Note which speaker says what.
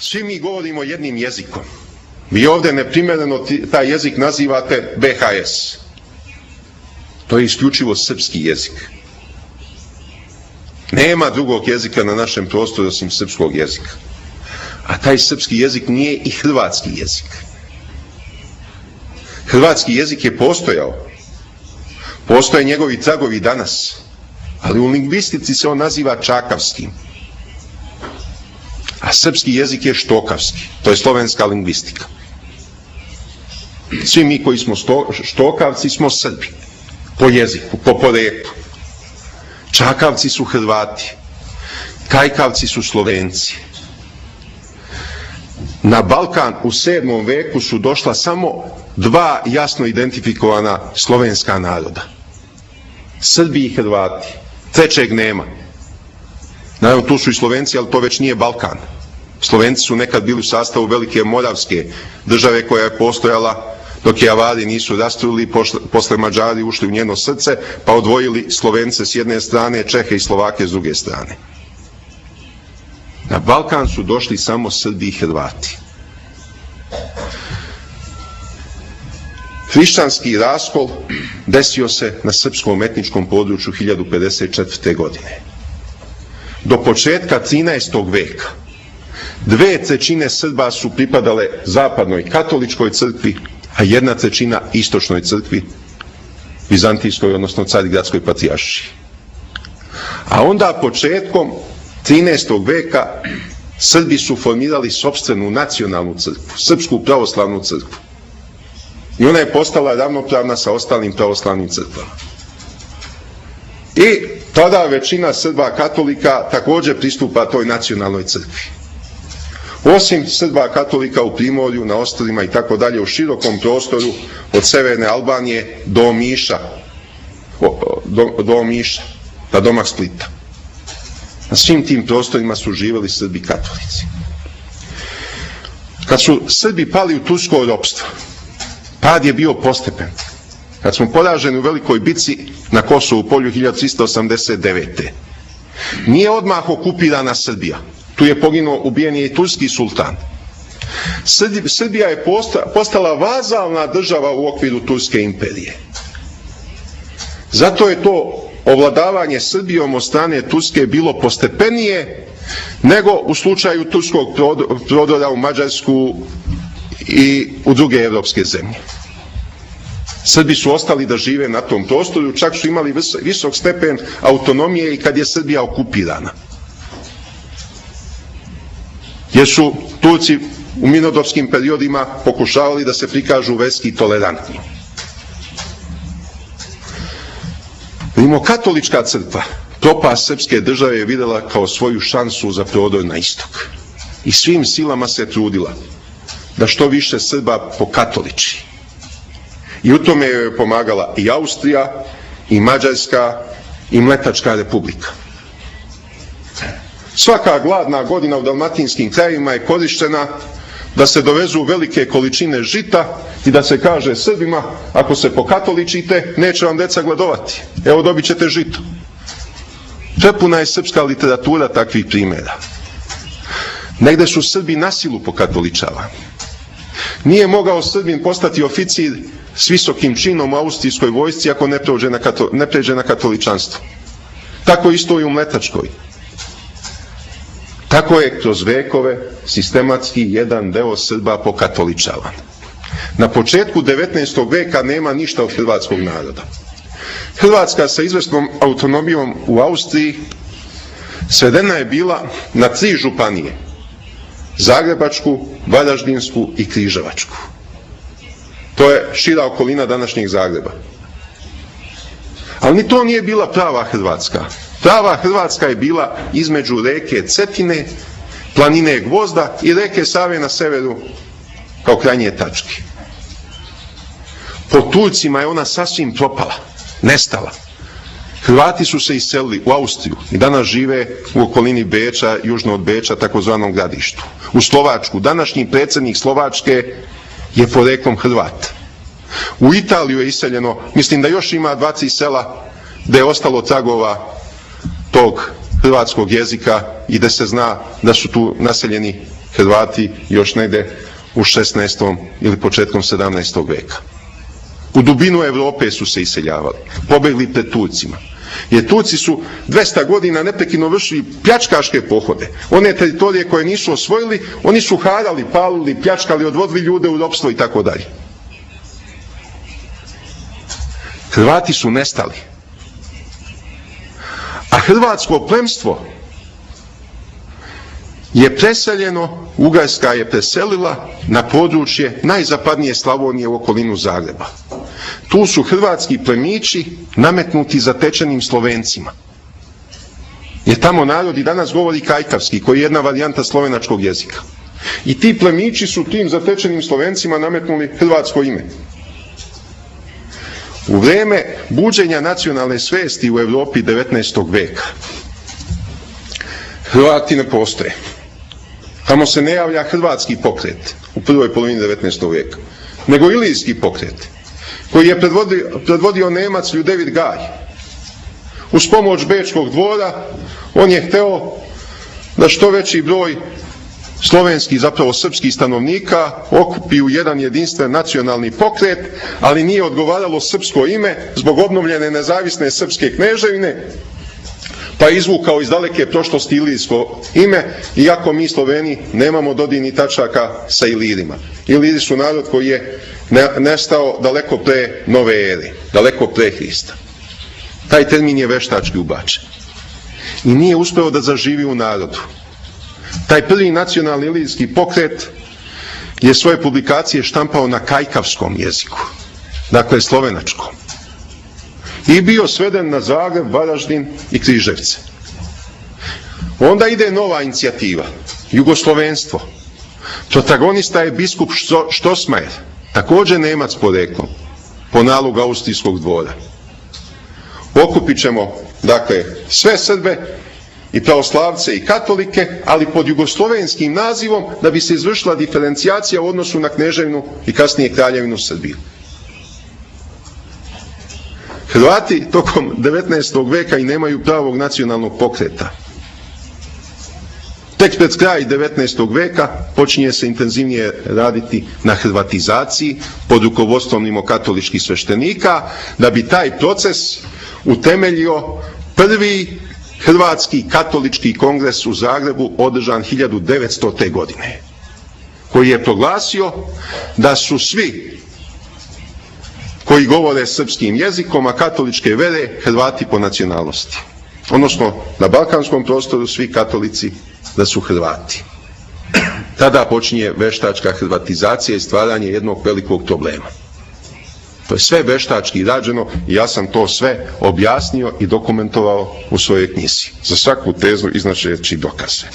Speaker 1: Svi mi govorimo jednim jezikom. Vi ovdje neprimjereno taj jezik nazivate BHS. To je isključivo srpski jezik. Nema drugog jezika na našem prostoru osim srpskog jezika. A taj srpski jezik nije i hrvatski jezik. Hrvatski jezik je postojao. Postoje njegovi tragovi danas. Ali u lingvistici se on naziva čakavskim. A srpski jezik je štokavski. To je slovenska lingvistika. Svi mi koji smo štokavci smo Srbi. Po jeziku, po poreklu. Čakavci su Hrvati. Kajkavci su Slovenci. Na Balkan u 7. veku su došla samo dva jasno identifikovana slovenska naroda. Srbi i Hrvati. Trećeg nema. Naravno, tu su i Slovenci, ali to već nije Balkan. Slovenci su nekad bili u sastavu velike moravske države koja je postojala dok je Avari nisu rastruli, posle Mađari ušli u njeno srce, pa odvojili Slovence s jedne strane, Čehe i Slovake s druge strane. Na Balkan su došli samo Srbi i Hrvati. Hrišćanski raskol desio se na srpskom etničkom području 1054. godine. Do početka 13. veka 2/3 Srba su pripadale zapadnoj katoličkoj crkvi, a 1/3 istočnoj crkvi, vizantijskoj, odnosno carigradskoj patrijaršiji. A onda početkom 13. veka Srbi su formirali sopstvenu nacionalnu crkvu, Srpsku pravoslavnu crkvu. I ona je postala ravnopravna sa ostalim pravoslavnim crkvama. I tada većina Srba katolika također pristupa toj nacionalnoj crkvi. Osim Srba katolika u Primorju, na ostrvima i tako dalje, u širokom prostoru od severne Albanije do Omiša, na domak Splita. Na svim tim prostorima su živjeli Srbi katolici. Kad su Srbi pali u tursko ropstvo, pad je bio postepen. Kad smo poraženi u velikoj bitci na Kosovu polju 1389. Nije odmah okupirana Srbija. Tu je poginuo, ubijen je i turski sultan. Srbija je postala vazalna država u okviru Turske imperije. Zato je to ovladavanje Srbijom od strane Turske bilo postepenije nego u slučaju turskog prodora u Mađarsku i u druge evropske zemlje. Srbi su ostali da žive na tom prostoru, čak su imali visok stepen autonomije i kad je Srbija okupirana. Jer su Turci u mirnodopskim periodima pokušavali da se prikažu verski tolerantni. Rimokatolička crkva propast srpske države je vidjela kao svoju šansu za prodor na istok. I svim silama se trudila da što više Srba pokatoliči. I u tome je pomagala i Austrija, i Mađarska, i Mletačka republika. Svaka gladna godina u dalmatinskim krajevima je korištena da se dovezu velike količine žita i da se kaže Srbima, ako se pokatoličite, neće vam deca gladovati. Evo, dobit ćete žito. Prepuna je srpska literatura takvih primjera. Negde su Srbi na silu pokatoličavani. Nije mogao Srbin postati oficir s visokim činom u austrijskoj vojsci ako ne pređe na katoličanstvo. Tako isto i u Mletačkoj. Tako je kroz vekove sistematski jedan deo Srba pokatoličavan. Na početku 19. veka nema ništa od hrvatskog naroda. Hrvatska sa izvesnom autonomijom u Austriji svedena je bila na 3 županije: Zagrebačku, Varaždinsku i Križevačku. To je šira okolina današnjeg Zagreba. Ali ni to nije bila prava Hrvatska. Prava Hrvatska je bila između reke Cetine, planine Gvozda i reke Save na severu kao krajnje tačke. Po Turcima je ona sasvim propala, nestala. Hrvati su se iselili u Austriju i danas žive u okolini Beča, južno od Beča, takozvanom Gradištu. U Slovačku, današnji predsjednik Slovačke je poreklom Hrvat. U Italiju je iseljeno, mislim da još ima 20 sela gde je ostalo tragova tog hrvatskog jezika i da se zna da su tu naseljeni Hrvati još negdje u 16. ili početkom 17. veka. U dubinu Europe su se iseljavali, pobjegli pred Turcima. Jer Turci su 200 godina neprekidno vršili pljačkaške pohode. One teritorije koje nisu osvojili, oni su harali, palili, pljačkali, odvodili ljude u ropstvo i tako dalje. Hrvati su nestali. A hrvatsko plemstvo je preseljeno, Ugarska je preselila na područje najzapadnije Slavonije u okolinu Zagreba. Tu su hrvatski plemići nametnuti zatečenim Slovencima. Jer tamo narod i danas govori kajkavski, koji je jedna varijanta slovenačkog jezika. I ti plemići su tim zatečenim Slovencima nametnuli hrvatsko ime. U vrijeme buđenja nacionalne svijesti u Europi 19. veka Hrvati ne postoje. Tamo se ne javlja hrvatski pokret u prvoj polovini 19. veka, nego ilijski pokret, koji je predvodio Nemac Ljudevit Gaj. Uz pomoć Bečkog dvora on je hteo da što veći broj slovenskih, zapravo srpskih stanovnika okupi u jedan jedinstven nacionalni pokret, ali nije odgovaralo srpsko ime zbog obnovljene nezavisne srpske kneževine, pa je izvukao iz daleke prošlosti ilijsko ime, iako mi Sloveni nemamo dodirnih tačaka sa Ilirima. Iliri su narod koji je nestao daleko pre nove ere, daleko pre Hrista. Taj termin je veštački ubačen i nije uspeo da zaživi u narodu. Taj prvi nacionalni ilirski pokret je svoje publikacije štampao na kajkavskom jeziku, dakle slovenačkom, i bio sveden na Zagreb, Varaždin i Križevce. Onda ide nova inicijativa, jugoslovenstvo. Protagonista je biskup Štosmajer, također Nemac poreklom, po nalogu austrijskog dvora. Okupit ćemo, dakle, sve Srbe i pravoslavce i katolike, ali pod jugoslovenskim nazivom, da bi se izvršila diferencijacija u odnosu na kneževinu i kasnije kraljevinu Srbiju. Hrvati tokom 19. veka i nemaju pravog nacionalnog pokreta. Tek pred kraj 19. veka počinje se intenzivnije raditi na hrvatizaciji pod rukovodstvom rimokatoličkih sveštenika, da bi taj proces utemeljio prvi Hrvatski katolički kongres u Zagrebu održan 1900. godine, koji je proglasio da su svi koji govore srpskim jezikom, a katoličke vere, Hrvati po nacionalnosti. Odnosno, na balkanskom prostoru svi katolici da su Hrvati. Tada počinje veštačka hrvatizacija i stvaranje jednog velikog problema. To je sve veštački rađeno i ja sam to sve objasnio i dokumentovao u svojoj knjizi. Za svaku tezu iznaći dokaze.